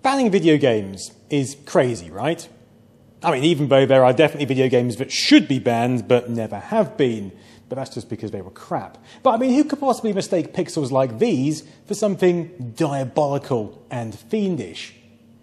Banning video games is crazy, right? I mean, even though there are definitely video games that should be banned but never have been, but that's just because they were crap. But I mean, who could possibly mistake pixels like these for something diabolical and fiendish?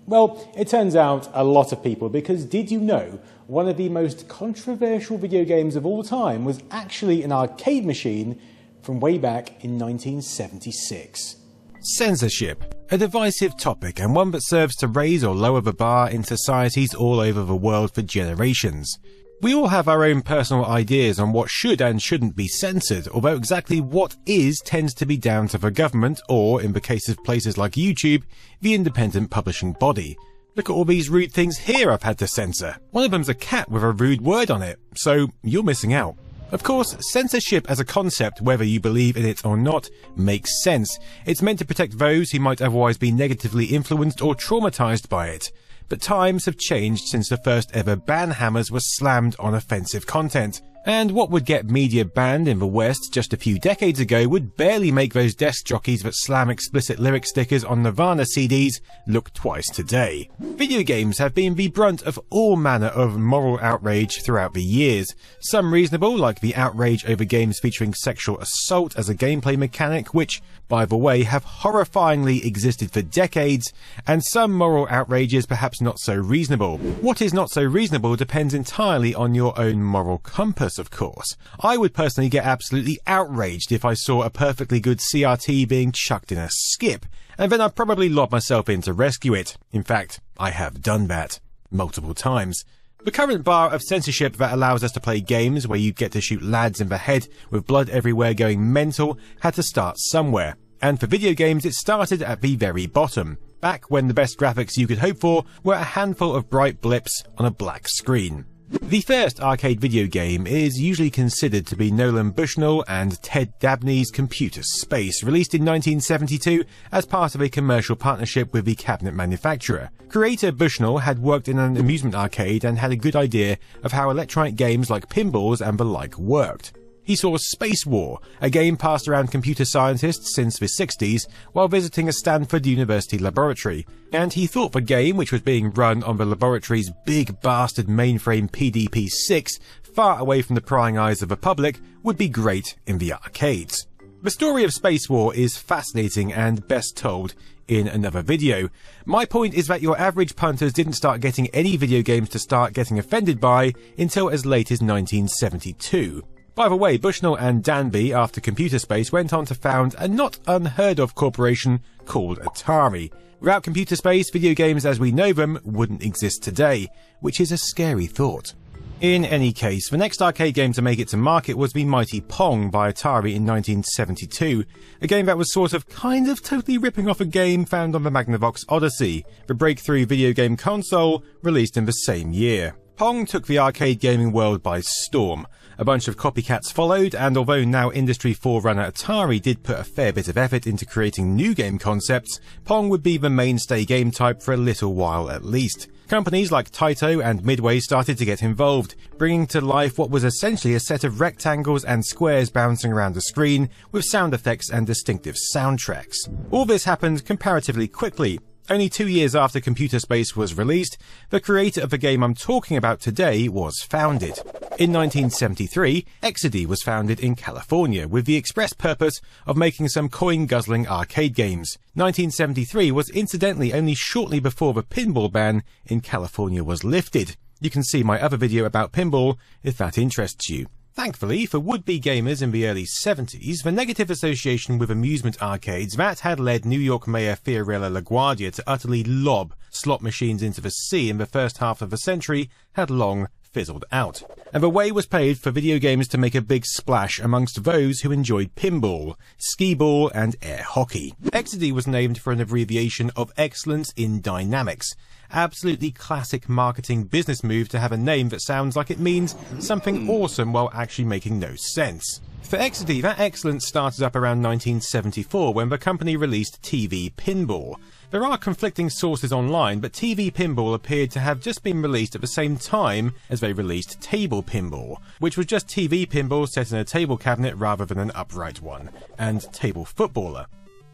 Well, it turns out a lot of people, because did you know one of the most controversial video games of all time was actually an arcade machine from way back in 1976? Censorship. A divisive topic, and one that serves to raise or lower the bar in societies all over the world for generations. We all have our own personal ideas on what should and shouldn't be censored, although exactly what is tends to be down to the government or, in the case of places like YouTube, the independent publishing body. Look at all these rude things here I've had to censor. One of them's a cat with a rude word on it, so you're missing out. Of course, censorship as a concept, whether you believe in it or not, makes sense. It's meant to protect those who might otherwise be negatively influenced or traumatized by it. But times have changed since the first ever ban hammers were slammed on offensive content. And what would get media banned in the West just a few decades ago would barely make those desk jockeys that slam explicit lyric stickers on Nirvana CDs look twice today. Video games have been the brunt of all manner of moral outrage throughout the years. Some reasonable, like the outrage over games featuring sexual assault as a gameplay mechanic, which, by the way, have horrifyingly existed for decades, and some moral outrages perhaps not so reasonable. What is not so reasonable depends entirely on your own moral compass, of course. I would personally get absolutely outraged if I saw a perfectly good CRT being chucked in a skip, and then I'd probably lob myself in to rescue it. In fact, I have done that. Multiple times. The current bar of censorship that allows us to play games where you get to shoot lads in the head with blood everywhere going mental had to start somewhere. And for video games it started at the very bottom, back when the best graphics you could hope for were a handful of bright blips on a black screen. The first arcade video game is usually considered to be Nolan Bushnell and Ted Dabney's Computer Space, released in 1972 as part of a commercial partnership with the cabinet manufacturer. Creator Bushnell had worked in an amusement arcade and had a good idea of how electronic games like pinballs and the like worked. He saw Space War, a game passed around computer scientists since the 60s while visiting a Stanford University laboratory, and he thought the game, which was being run on the laboratory's big bastard mainframe PDP-6, far away from the prying eyes of the public, would be great in the arcades. The story of Space War is fascinating and best told in another video. My point is that your average punters didn't start getting any video games to start getting offended by until as late as 1972. By the way, Bushnell and Danby, after Computer Space, went on to found a not unheard of corporation called Atari. Without Computer Space, video games as we know them wouldn't exist today, which is a scary thought. In any case, the next arcade game to make it to market was the mighty Pong by Atari in 1972, a game that was kind of totally ripping off a game found on the Magnavox Odyssey, the breakthrough video game console released in the same year. Pong took the arcade gaming world by storm. A bunch of copycats followed, and although now industry forerunner Atari did put a fair bit of effort into creating new game concepts, Pong would be the mainstay game type for a little while at least. Companies like Taito and Midway started to get involved, bringing to life what was essentially a set of rectangles and squares bouncing around the screen with sound effects and distinctive soundtracks. All this happened comparatively quickly. Only 2 years after Computer Space was released, the creator of the game I'm talking about today was founded. In 1973, Exidy was founded in California with the express purpose of making some coin-guzzling arcade games. 1973 was incidentally only shortly before the pinball ban in California was lifted. You can see my other video about pinball if that interests you. Thankfully, for would-be gamers in the early 70s, the negative association with amusement arcades that had led New York Mayor Fiorello LaGuardia to utterly lob slot machines into the sea in the first half of the century had long fizzled out, and the way was paved for video games to make a big splash amongst those who enjoyed pinball, skee-ball and air hockey. Exidy was named for an abbreviation of Excellence in Dynamics. Absolutely classic marketing business move to have a name that sounds like it means something awesome while actually making no sense. For Exidy, that excellence started up around 1974 when the company released TV Pinball. There are conflicting sources online, but TV Pinball appeared to have just been released at the same time as they released Table Pinball, which was just TV pinball set in a table cabinet rather than an upright one, and Table Footballer.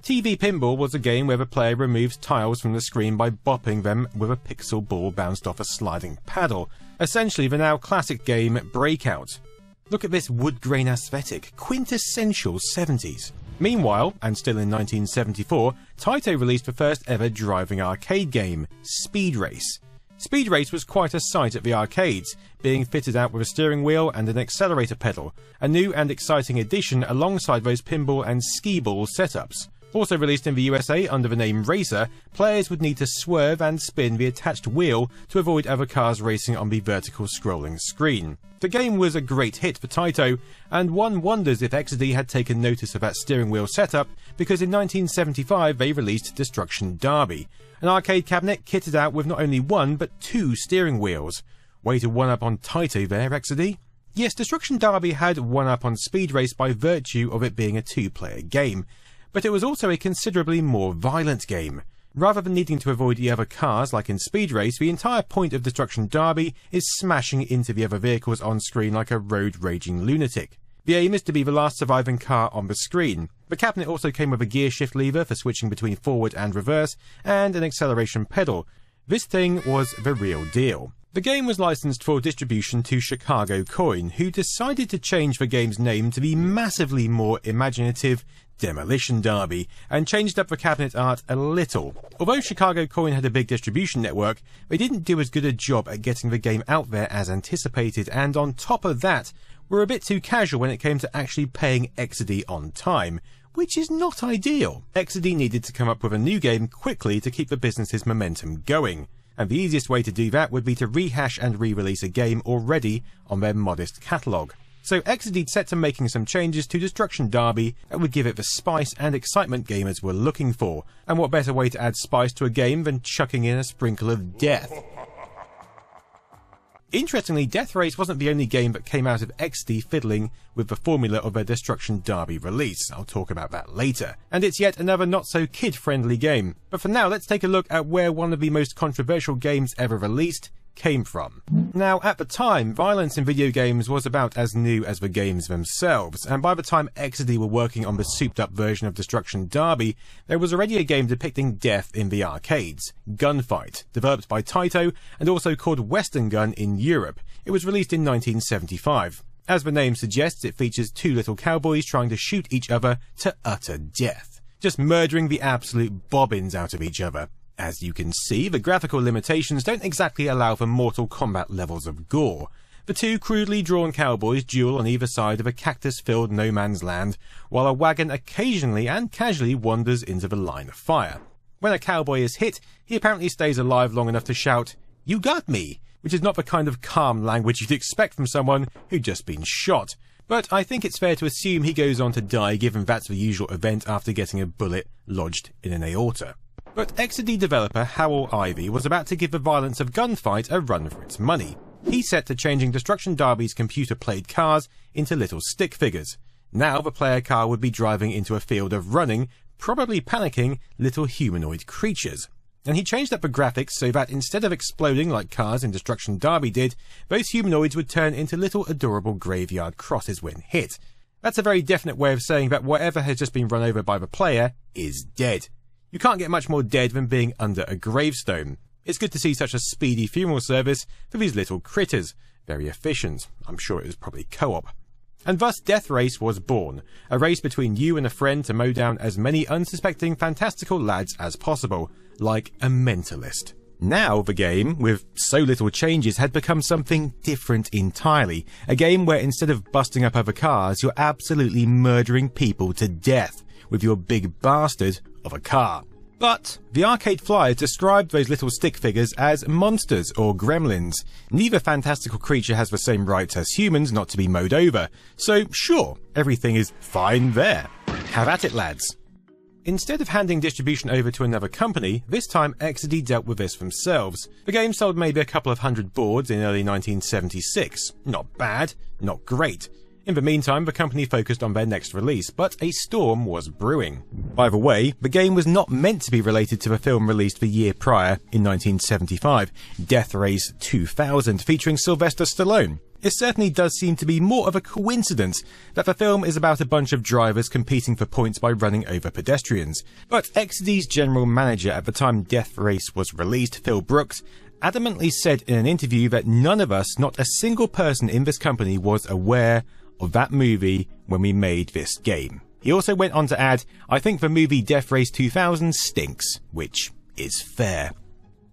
TV Pinball was a game where the player removes tiles from the screen by bopping them with a pixel ball bounced off a sliding paddle, essentially the now classic game Breakout. Look at this wood grain aesthetic, quintessential 70s. Meanwhile, and still in 1974, Taito released the first ever driving arcade game, Speed Race. Speed Race was quite a sight at the arcades, being fitted out with a steering wheel and an accelerator pedal, a new and exciting addition alongside those pinball and skee ball setups. Also released in the USA under the name Racer, players would need to swerve and spin the attached wheel to avoid other cars racing on the vertical scrolling screen. The game was a great hit for Taito, and one wonders if Exidy had taken notice of that steering wheel setup, because in 1975 they released Destruction Derby, an arcade cabinet kitted out with not only one but two steering wheels. Way to one-up on Taito there, Exidy. Yes, Destruction Derby had one-up on Speed Race by virtue of it being a two-player game, but it was also a considerably more violent game. Rather than needing to avoid the other cars like in Speed Race, the entire point of Destruction Derby is smashing into the other vehicles on screen like a road-raging lunatic. The aim is to be the last surviving car on the screen. The cabinet also came with a gear shift lever for switching between forward and reverse, and an acceleration pedal. This thing was the real deal. The game was licensed for distribution to Chicago Coin, who decided to change the game's name to the massively more imaginative Demolition Derby, and changed up the cabinet art a little. Although Chicago Coin had a big distribution network, they didn't do as good a job at getting the game out there as anticipated, and on top of that, were a bit too casual when it came to actually paying Exidy on time, which is not ideal. Exidy needed to come up with a new game quickly to keep the business's momentum going, and the easiest way to do that would be to rehash and re-release a game already on their modest catalogue. So Exidy set to making some changes to Destruction Derby that would give it the spice and excitement gamers were looking for, and what better way to add spice to a game than chucking in a sprinkle of death. Interestingly, Death Race wasn't the only game that came out of Exidy fiddling with the formula of their Destruction Derby release. I'll talk about that later. And it's yet another not so kid-friendly game. But for now, let's take a look at where one of the most controversial games ever released came from. Now, at the time, violence in video games was about as new as the games themselves, and by the time Exidy were working on the souped-up version of Destruction Derby, there was already a game depicting death in the arcades, Gunfight, developed by Taito and also called Western Gun in Europe. It was released in 1975. As the name suggests, it features two little cowboys trying to shoot each other to utter death, just murdering the absolute bobbins out of each other. As you can see, the graphical limitations don't exactly allow for Mortal Kombat levels of gore. The two crudely drawn cowboys duel on either side of a cactus-filled no-man's land, while a wagon occasionally and casually wanders into the line of fire. When a cowboy is hit, he apparently stays alive long enough to shout, "You got me!" which is not the kind of calm language you'd expect from someone who'd just been shot. But I think it's fair to assume he goes on to die, given that's the usual event after getting a bullet lodged in an aorta. But Exidy developer Howell Ivey was about to give the violence of Gunfight a run for its money. He set to changing Destruction Derby's computer-played cars into little stick figures. Now the player car would be driving into a field of running, probably panicking, little humanoid creatures. And he changed up the graphics so that instead of exploding like cars in Destruction Derby did, those humanoids would turn into little adorable graveyard crosses when hit. That's a very definite way of saying that whatever has just been run over by the player is dead. You can't get much more dead than being under a gravestone. It's good to see such a speedy funeral service for these little critters. Very efficient. I'm sure it was probably co-op. And thus Death Race was born, a race between you and a friend to mow down as many unsuspecting fantastical lads as possible, like a mentalist. Now the game, with so little changes, had become something different entirely. A game where instead of busting up other cars, you're absolutely murdering people to death with your big bastard of a car. But the arcade flyers described those little stick figures as monsters or gremlins. Neither fantastical creature has the same rights as humans not to be mowed over, so sure, everything is fine there. Have at it, lads. Instead of handing distribution over to another company, this time Exidy dealt with this themselves. The game sold maybe a couple of hundred boards in early 1976. Not bad, not great. In the meantime, the company focused on their next release, but a storm was brewing. By the way, the game was not meant to be related to the film released the year prior, in 1975, Death Race 2000, featuring Sylvester Stallone. It certainly does seem to be more of a coincidence that the film is about a bunch of drivers competing for points by running over pedestrians. But Exidy's general manager at the time Death Race was released, Phil Brooks, adamantly said in an interview that none of us, not a single person in this company, was aware of that movie when we made this game. He also went on to add, "I think the movie Death Race 2000 stinks," which is fair.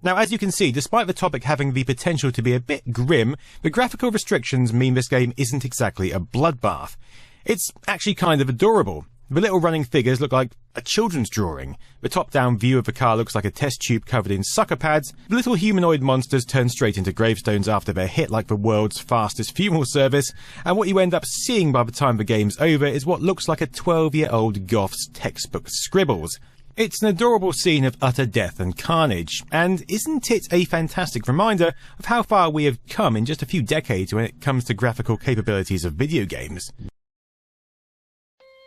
Now, as you can see, despite the topic having the potential to be a bit grim, the graphical restrictions mean this game isn't exactly a bloodbath. It's actually kind of adorable. The little running figures look like a children's drawing. The top-down view of the car looks like a test tube covered in sucker pads. The little humanoid monsters turn straight into gravestones after they're hit like the world's fastest funeral service. And what you end up seeing by the time the game's over is what looks like a 12-year-old goth's textbook scribbles. It's an adorable scene of utter death and carnage, and isn't it a fantastic reminder of how far we have come in just a few decades when it comes to graphical capabilities of video games?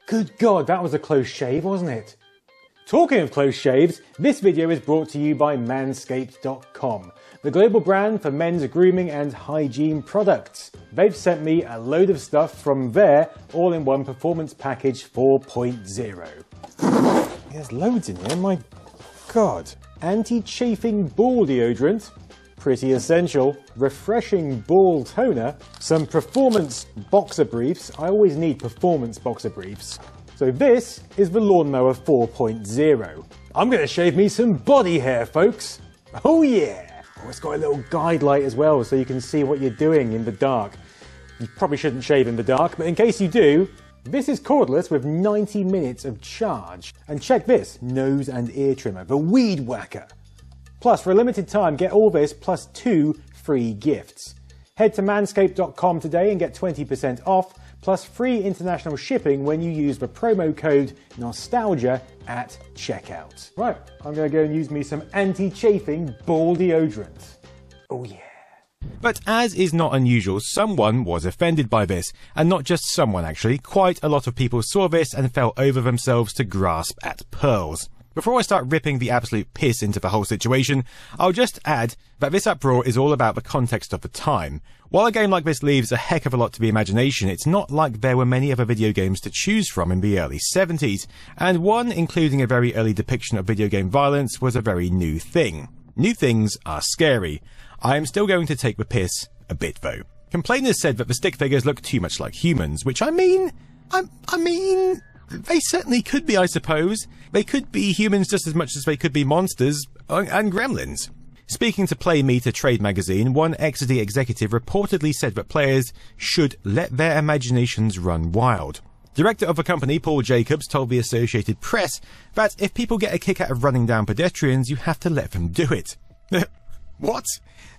Good God, that was a close shave, wasn't it? Talking of close shaves, this video is brought to you by Manscaped.com, the global brand for men's grooming and hygiene products. They've sent me a load of stuff from their all-in-one Performance Package 4.0. There's loads in here, my God. Anti-chafing ball deodorant, pretty essential, refreshing ball toner, some performance boxer briefs. I always need performance boxer briefs. So this is the Lawnmower 4.0. I'm going to shave me some body hair, folks. Oh yeah! Oh, it's got a little guide light as well, so you can see what you're doing in the dark. You probably shouldn't shave in the dark, but in case you do, this is cordless with 90 minutes of charge. And check this, nose and ear trimmer, the Weed Whacker. Plus, for a limited time, get all this plus 2 free gifts. Head to manscaped.com today and get 20% off, plus free international shipping when you use the promo code NOSTALGIA at checkout. Right, I'm going to go and use me some anti-chafing ball deodorant. Oh yeah. But as is not unusual, someone was offended by this, and not just someone actually. Quite a lot of people saw this and fell over themselves to grasp at pearls. Before I start ripping the absolute piss into the whole situation, I'll just add that this uproar is all about the context of the time. While a game like this leaves a heck of a lot to the imagination, it's not like there were many other video games to choose from in the early 70s, and one including a very early depiction of video game violence was a very new thing. New things are scary. I am still going to take the piss a bit though. Complainers said that the stick figures look too much like humans, which I mean, they certainly could be, I suppose. They could be humans just as much as they could be monsters and gremlins. Speaking to Play Meter Trade magazine, one Exidy executive reportedly said that players should let their imaginations run wild. Director of the company, Paul Jacobs, told the Associated Press that if people get a kick out of running down pedestrians, you have to let them do it. What?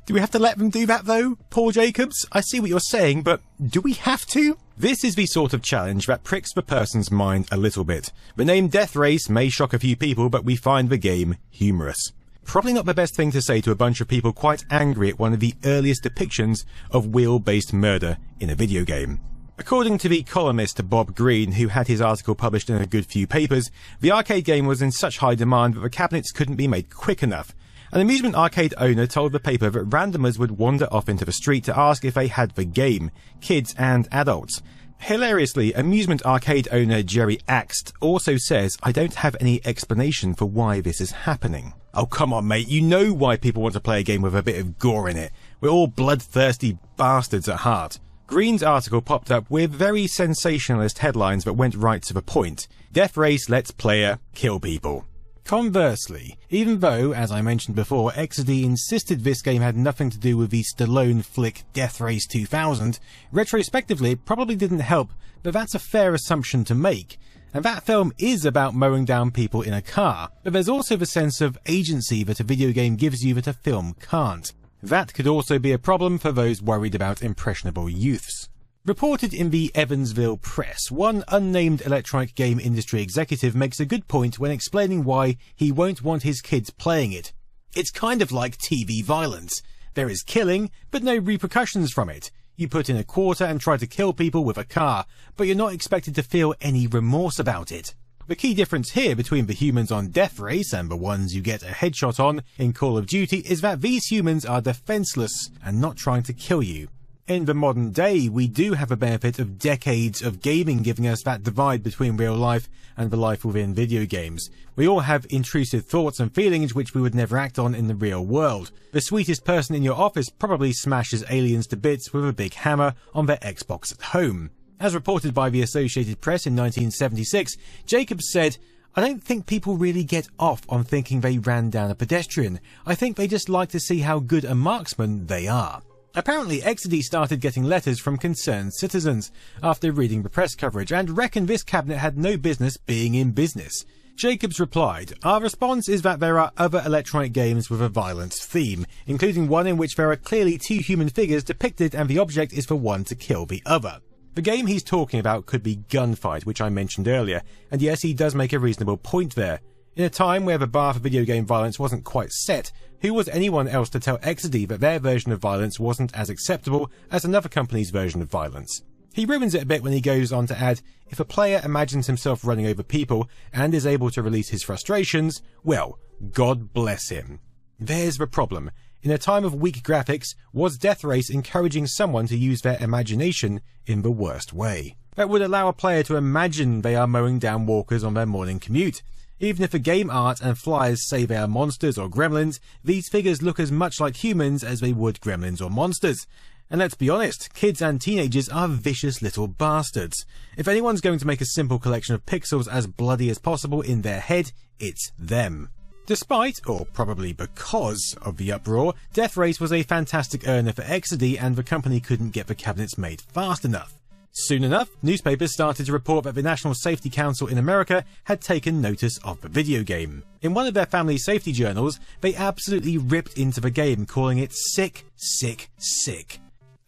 Do we have to let them do that though, Paul Jacobs? I see what you're saying, but do we have to? This is the sort of challenge that pricks the person's mind a little bit. The name Death Race may shock a few people, but we find the game humorous. Probably not the best thing to say to a bunch of people quite angry at one of the earliest depictions of wheel-based murder in a video game. According to the columnist Bob Green, who had his article published in a good few papers, the arcade game was in such high demand that the cabinets couldn't be made quick enough. An amusement arcade owner told the paper that randomers would wander off into the street to ask if they had the game, kids and adults. Hilariously, amusement arcade owner Jerry Axt also says, "I don't have any explanation for why this is happening." Oh come on mate, you know why people want to play a game with a bit of gore in it. We're all bloodthirsty bastards at heart. Green's article popped up with very sensationalist headlines that went right to the point. Death Race lets player kill people. Conversely, even though, as I mentioned before, Exidy insisted this game had nothing to do with the Stallone flick Death Race 2000, retrospectively it probably didn't help, but that's a fair assumption to make. And that film is about mowing down people in a car, but there's also the sense of agency that a video game gives you that a film can't. That could also be a problem for those worried about impressionable youths. Reported in the Evansville Press, one unnamed electronic game industry executive makes a good point when explaining why he won't want his kids playing it. It's kind of like TV violence. There is killing, but no repercussions from it. You put in a quarter and try to kill people with a car, but you're not expected to feel any remorse about it. The key difference here between the humans on Death Race and the ones you get a headshot on in Call of Duty is that these humans are defenseless and not trying to kill you. In the modern day, we do have a benefit of decades of gaming giving us that divide between real life and the life within video games. We all have intrusive thoughts and feelings which we would never act on in the real world. The sweetest person in your office probably smashes aliens to bits with a big hammer on their Xbox at home. As reported by the Associated Press in 1976, Jacobs said, "I don't think people really get off on thinking they ran down a pedestrian. I think they just like to see how good a marksman they are." Apparently, Exidy started getting letters from concerned citizens after reading the press coverage and reckoned this cabinet had no business being in business. Jacobs replied, "Our response is that there are other electronic games with a violent theme, including one in which there are clearly two human figures depicted and the object is for one to kill the other." The game he's talking about could be Gunfight, which I mentioned earlier, and yes, he does make a reasonable point there. In a time where the bar for video game violence wasn't quite set, who was anyone else to tell Exidy that their version of violence wasn't as acceptable as another company's version of violence? He ruins it a bit when he goes on to add, if a player imagines himself running over people and is able to release his frustrations, well, God bless him. There's the problem. In a time of weak graphics, was Death Race encouraging someone to use their imagination in the worst way? That would allow a player to imagine they are mowing down walkers on their morning commute. Even if the game art and flyers say they are monsters or gremlins, these figures look as much like humans as they would gremlins or monsters. And let's be honest, kids and teenagers are vicious little bastards. If anyone's going to make a simple collection of pixels as bloody as possible in their head, it's them. Despite, or probably because, of the uproar, Death Race was a fantastic earner for Exidy and the company couldn't get the cabinets made fast enough. Soon enough, newspapers started to report that the National Safety Council in America had taken notice of the video game. In one of their family safety journals, they absolutely ripped into the game, calling it sick, sick, sick.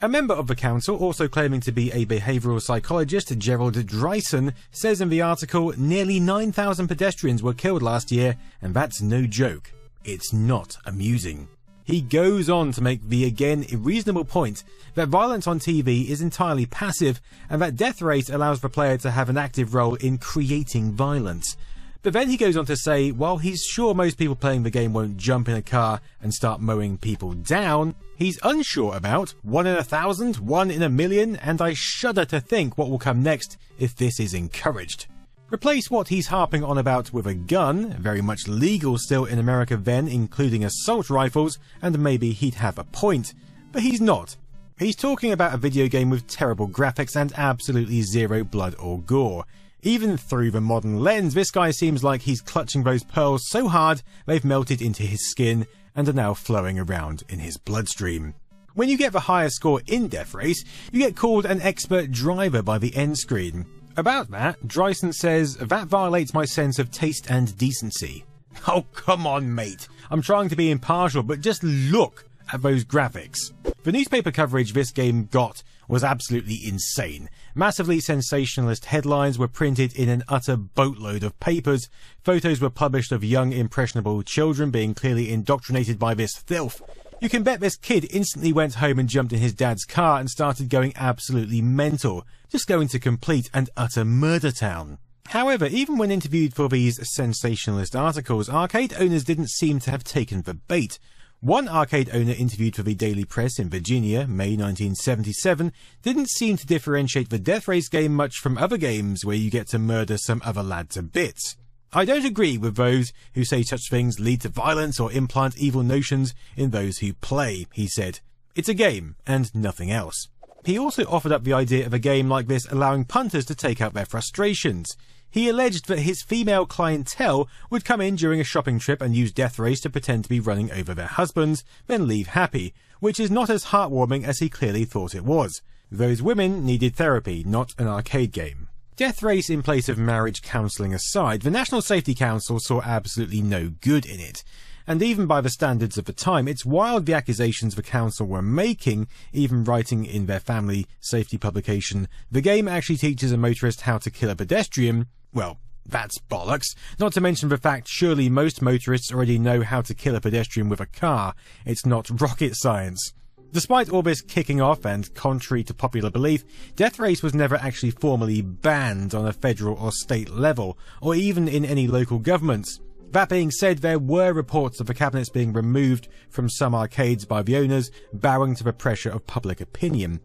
A member of the council, also claiming to be a behavioural psychologist, Gerald Dreisen, says in the article, nearly 9,000 pedestrians were killed last year, and that's no joke. It's not amusing. He goes on to make the again reasonable point that violence on TV is entirely passive and that Death Race allows the player to have an active role in creating violence. But then he goes on to say, while he's sure most people playing the game won't jump in a car and start mowing people down, he's unsure about 1 in 1,000, 1 in a million, and I shudder to think what will come next if this is encouraged. Replace what he's harping on about with a gun, very much legal still in America then, including assault rifles, and maybe he'd have a point. But he's not. He's talking about a video game with terrible graphics and absolutely zero blood or gore. Even through the modern lens, this guy seems like he's clutching those pearls so hard they've melted into his skin and are now flowing around in his bloodstream. When you get the highest score in Death Race, you get called an expert driver by the end screen. About that, Dreisen says, that violates my sense of taste and decency. Oh, come on, mate. I'm trying to be impartial, but just look at those graphics. The newspaper coverage this game got was absolutely insane. Massively sensationalist headlines were printed in an utter boatload of papers. Photos were published of young, impressionable children being clearly indoctrinated by this filth. You can bet this kid instantly went home and jumped in his dad's car and started going absolutely mental, just going to complete and utter murder town. However, even when interviewed for these sensationalist articles, arcade owners didn't seem to have taken the bait. One arcade owner interviewed for the Daily Press in Virginia, May 1977, didn't seem to differentiate the Death Race game much from other games where you get to murder some other lad to bits. I don't agree with those who say such things lead to violence or implant evil notions in those who play, he said. It's a game, and nothing else. He also offered up the idea of a game like this allowing punters to take out their frustrations. He alleged that his female clientele would come in during a shopping trip and use Death Race to pretend to be running over their husbands, then leave happy, which is not as heartwarming as he clearly thought it was. Those women needed therapy, not an arcade game. Death Race in place of marriage counselling aside, the National Safety Council saw absolutely no good in it. And even by the standards of the time, it's wild the accusations the council were making, even writing in their family safety publication, the game actually teaches a motorist how to kill a pedestrian. Well, that's bollocks. Not to mention the fact surely most motorists already know how to kill a pedestrian with a car. It's not rocket science. Despite all this kicking off, and contrary to popular belief, Death Race was never actually formally banned on a federal or state level, or even in any local governments. That being said, there were reports of the cabinets being removed from some arcades by the owners, bowing to the pressure of public opinion.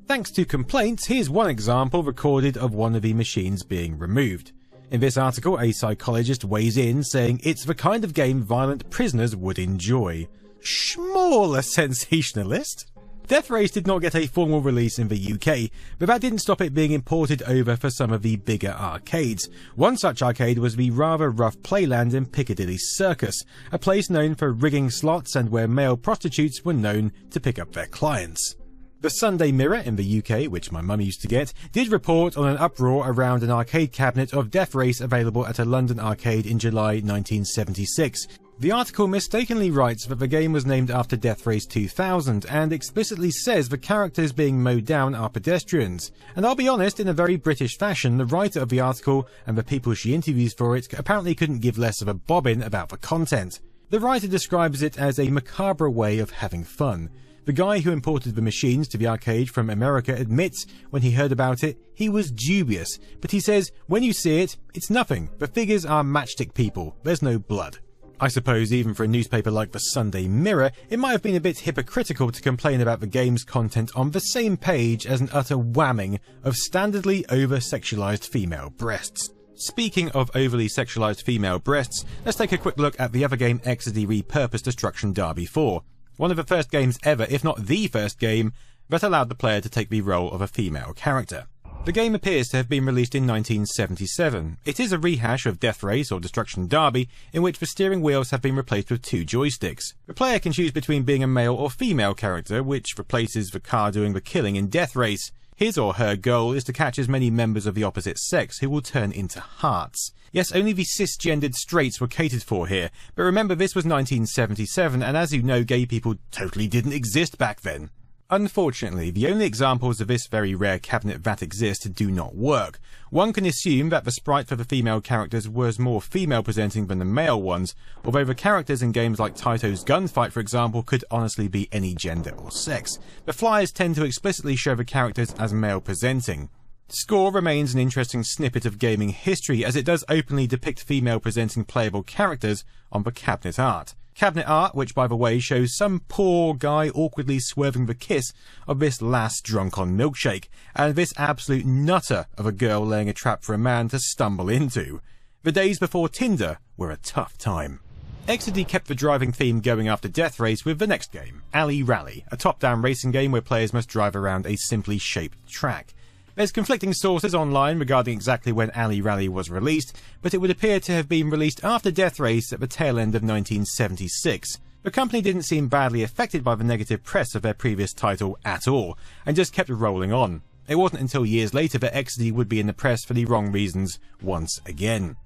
Thanks to complaints, here's one example recorded of one of the machines being removed. In this article, a psychologist weighs in, saying it's the kind of game violent prisoners would enjoy. Schmoll a sensationalist. Death Race did not get a formal release in the UK, but that didn't stop it being imported over for some of the bigger arcades. One such arcade was the rather rough playland in Piccadilly Circus, a place known for rigging slots and where male prostitutes were known to pick up their clients. The Sunday Mirror in the UK, which my mum used to get, did report on an uproar around an arcade cabinet of Death Race available at a London arcade in July 1976. The article mistakenly writes that the game was named after Death Race 2000 and explicitly says the characters being mowed down are pedestrians. And I'll be honest, in a very British fashion, the writer of the article and the people she interviews for it apparently couldn't give less of a bobbin about the content. The writer describes it as a macabre way of having fun. The guy who imported the machines to the arcade from America admits when he heard about it, he was dubious, but he says, when you see it, it's nothing. The figures are matchstick people. There's no blood. I suppose even for a newspaper like the Sunday Mirror, it might have been a bit hypocritical to complain about the game's content on the same page as an utter whamming of standardly over-sexualized female breasts. Speaking of overly sexualized female breasts, let's take a quick look at the other game Exidy repurposed Destruction Derby for. One of the first games ever, if not the first game, that allowed the player to take the role of a female character. The game appears to have been released in 1977. It is a rehash of Death Race or Destruction Derby, in which the steering wheels have been replaced with 2 joysticks. The player can choose between being a male or female character, which replaces the car doing the killing in Death Race. His or her goal is to catch as many members of the opposite sex who will turn into hearts. Yes, only the cisgendered straights were catered for here, but remember this was 1977, and as you know, gay people totally didn't exist back then. Unfortunately, the only examples of this very rare cabinet that exist do not work. One can assume that the sprite for the female characters was more female presenting than the male ones, although the characters in games like Taito's Gunfight, for example, could honestly be any gender or sex. The flyers tend to explicitly show the characters as male presenting. Score remains an interesting snippet of gaming history, as it does openly depict female presenting playable characters on the cabinet art. Cabinet art, which by the way shows some poor guy awkwardly swerving the kiss of this lass drunk on milkshake, and this absolute nutter of a girl laying a trap for a man to stumble into. The days before Tinder were a tough time. Exidy kept the driving theme going after Death Race with the next game, Alley Rally, a top-down racing game where players must drive around a simply shaped track. There's conflicting sources online regarding exactly when Alley Rally was released, but it would appear to have been released after Death Race at the tail end of 1976. The company didn't seem badly affected by the negative press of their previous title at all, and just kept rolling on. It wasn't until years later that Exidy would be in the press for the wrong reasons once again.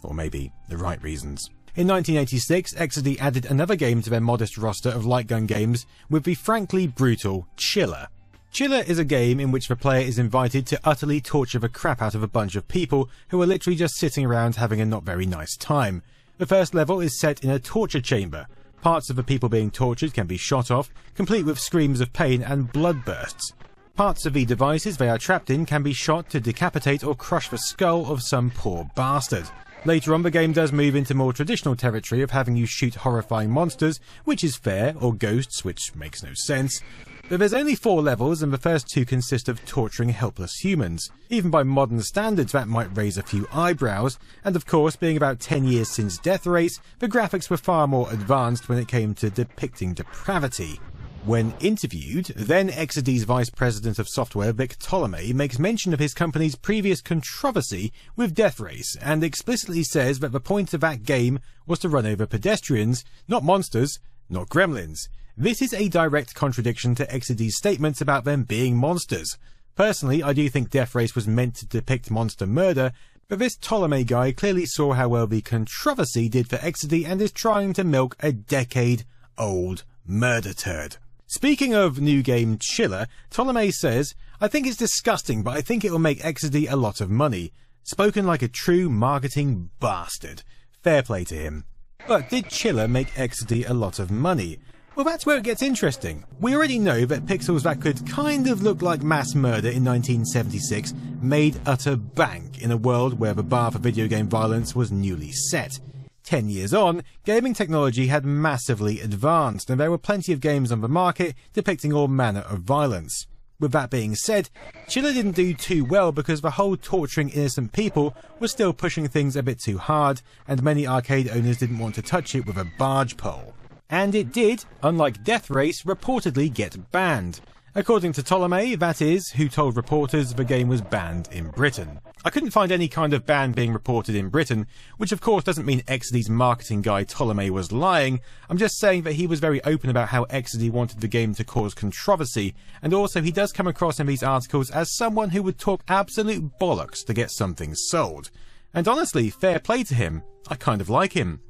Or maybe the right reasons. In 1986, Exidy added another game to their modest roster of light gun games with the frankly brutal Chiller. Chiller is a game in which the player is invited to utterly torture the crap out of a bunch of people who are literally just sitting around having a not very nice time. The first level is set in a torture chamber. Parts of the people being tortured can be shot off, complete with screams of pain and blood bursts. Parts of the devices they are trapped in can be shot to decapitate or crush the skull of some poor bastard. Later on, the game does move into more traditional territory of having you shoot horrifying monsters, which is fair, or ghosts, which makes no sense. But there's only 4 levels, and the first 2 consist of torturing helpless humans. Even by modern standards, that might raise a few eyebrows, and of course, being about 10 years since Death Race, the graphics were far more advanced when it came to depicting depravity. When interviewed, then Exidy's Vice President of Software, Vic Ptolemy, makes mention of his company's previous controversy with Death Race, and explicitly says that the point of that game was to run over pedestrians, not monsters, not gremlins. This is a direct contradiction to Exidy's statements about them being monsters. Personally, I do think Death Race was meant to depict monster murder, but this Ptolemy guy clearly saw how well the controversy did for Exidy and is trying to milk a decade-old murder turd. Speaking of new game Chiller, Ptolemy says, "I think it's disgusting, but I think it will make Exidy a lot of money." Spoken like a true marketing bastard. Fair play to him. But did Chiller make Exidy a lot of money? Well, that's where it gets interesting. We already know that pixels that could kind of look like mass murder in 1976 made utter bank in a world where the bar for video game violence was newly set. 10 years on, gaming technology had massively advanced, and there were plenty of games on the market depicting all manner of violence. With that being said, Chiller didn't do too well because the whole torturing innocent people was still pushing things a bit too hard, and many arcade owners didn't want to touch it with a barge pole. And it did, unlike Death Race, reportedly get banned. According to Ptolemy, that is, who told reporters the game was banned in Britain. I couldn't find any kind of ban being reported in Britain, which of course doesn't mean Exidy's marketing guy Ptolemy was lying. I'm just saying that he was very open about how Exidy wanted the game to cause controversy, and also he does come across in these articles as someone who would talk absolute bollocks to get something sold. And honestly, fair play to him. I kind of like him.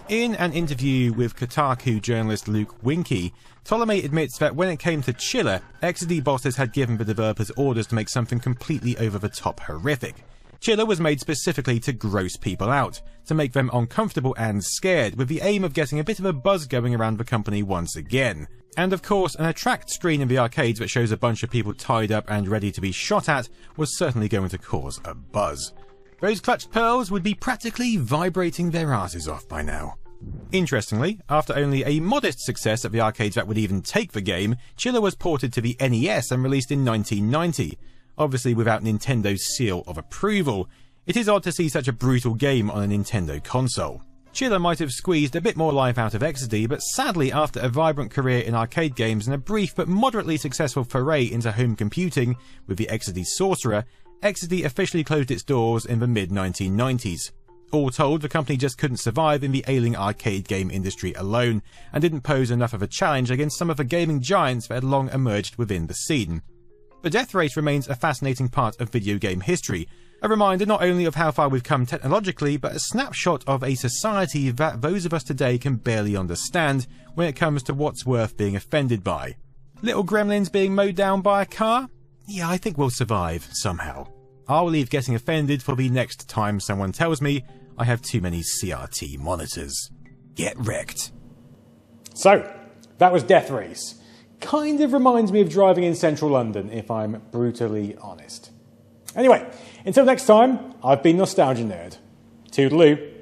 In an interview with Kotaku journalist Luke Winkie, Ptolemy admits that when it came to Chiller, Exidy bosses had given the developers orders to make something completely over-the-top horrific. Chiller was made specifically to gross people out, to make them uncomfortable and scared, with the aim of getting a bit of a buzz going around the company once again. And of course, an attract screen in the arcades that shows a bunch of people tied up and ready to be shot at was certainly going to cause a buzz. Those clutched pearls would be practically vibrating their asses off by now. Interestingly, after only a modest success at the arcades that would even take the game, Chiller was ported to the NES and released in 1990. Obviously without Nintendo's seal of approval. It is odd to see such a brutal game on a Nintendo console. Chiller might have squeezed a bit more life out of Exidy, but sadly after a vibrant career in arcade games and a brief but moderately successful foray into home computing with the Exidy Sorcerer, Exidy officially closed its doors in the mid-1990s. All told, the company just couldn't survive in the ailing arcade game industry alone, and didn't pose enough of a challenge against some of the gaming giants that had long emerged within the scene. The Death Race remains a fascinating part of video game history, a reminder not only of how far we've come technologically, but a snapshot of a society that those of us today can barely understand when it comes to what's worth being offended by. Little gremlins being mowed down by a car? Yeah, I think we'll survive, somehow. I'll leave getting offended for the next time someone tells me I have too many CRT monitors. Get wrecked. So, that was Death Race. Kind of reminds me of driving in central London, if I'm brutally honest. Anyway, until next time, I've been Nostalgia Nerd. Toodaloo.